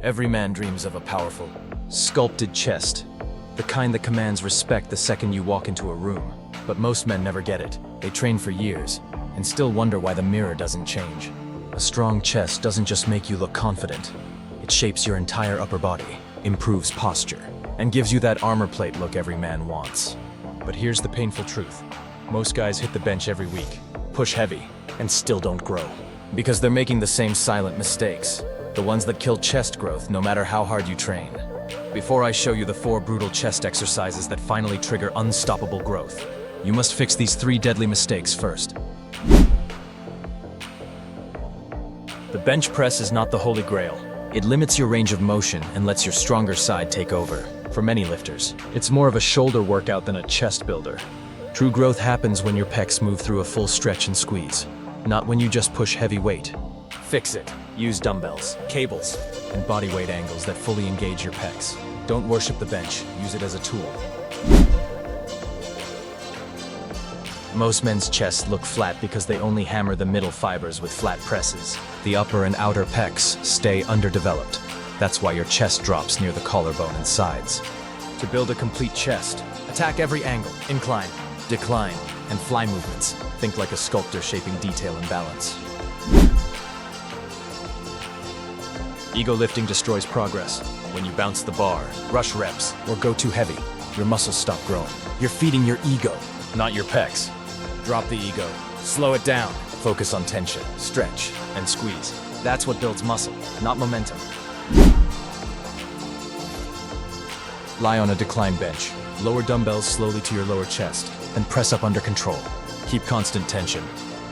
Every man dreams of a powerful, sculpted chest, the kind that commands respect the second you walk into a room. But most men never get it. They train for years and still wonder why the mirror doesn't change. A strong chest doesn't just make you look confident. It shapes your entire upper body, improves posture, and gives you that armor plate look every man wants. But here's the painful truth. Most guys hit the bench every week, push heavy, and still don't grow. Because they're making the same silent mistakes. The ones that kill chest growth no matter how hard you train. Before I show you the 4 brutal chest exercises that finally trigger unstoppable growth, you must fix these 3 deadly mistakes first. The bench press is not the holy grail. It limits your range of motion and lets your stronger side take over. For many lifters, it's more of a shoulder workout than a chest builder. True growth happens when your pecs move through a full stretch and squeeze, not when you just push heavy weight. Fix it. Use dumbbells, cables, and body weight angles that fully engage your pecs. Don't worship the bench, use it as a tool. Most men's chests look flat because they only hammer the middle fibers with flat presses. The upper and outer pecs stay underdeveloped. That's why your chest drops near the collarbone and sides. To build a complete chest, attack every angle, incline, decline, and fly movements. Think like a sculptor shaping detail and balance. Ego lifting destroys progress. When you bounce the bar, rush reps, or go too heavy, your muscles stop growing. You're feeding your ego, not your pecs. Drop the ego. Slow it down. Focus on tension, stretch, and squeeze. That's what builds muscle, not momentum. Lie on a decline bench. Lower dumbbells slowly to your lower chest, and press up under control. Keep constant tension.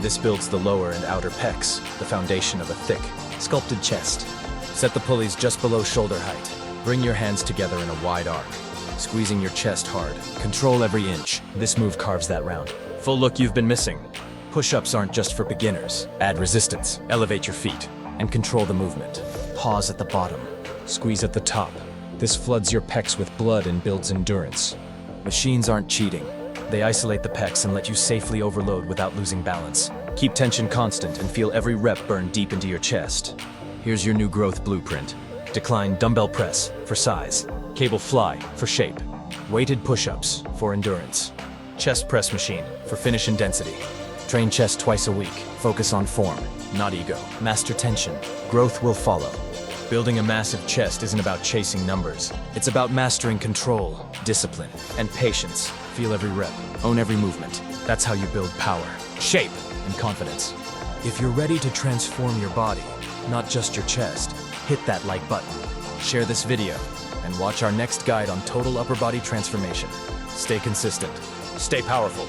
This builds the lower and outer pecs, the foundation of a thick, sculpted chest. Set the pulleys just below shoulder height. Bring your hands together in a wide arc, squeezing your chest hard. Control every inch. This move carves that round. Full look you've been missing. Push-ups aren't just for beginners. Add resistance, elevate your feet, and control the movement. Pause at the bottom, squeeze at the top. This floods your pecs with blood and builds endurance. Machines aren't cheating. They isolate the pecs and let you safely overload without losing balance. Keep tension constant and feel every rep burn deep into your chest. Here's your new growth blueprint. Decline dumbbell press for size. Cable fly for shape. Weighted push-ups for endurance. Chest press machine for finish and density. Train chest twice a week. Focus on form, not ego. Master tension. Growth will follow. Building a massive chest isn't about chasing numbers. It's about mastering control, discipline, and patience. Feel every rep. Own every movement. That's how you build power, shape, and confidence. If you're ready to transform your body, not just your chest, hit that like button. Share this video, and watch our next guide on total upper body transformation. Stay consistent. Stay powerful.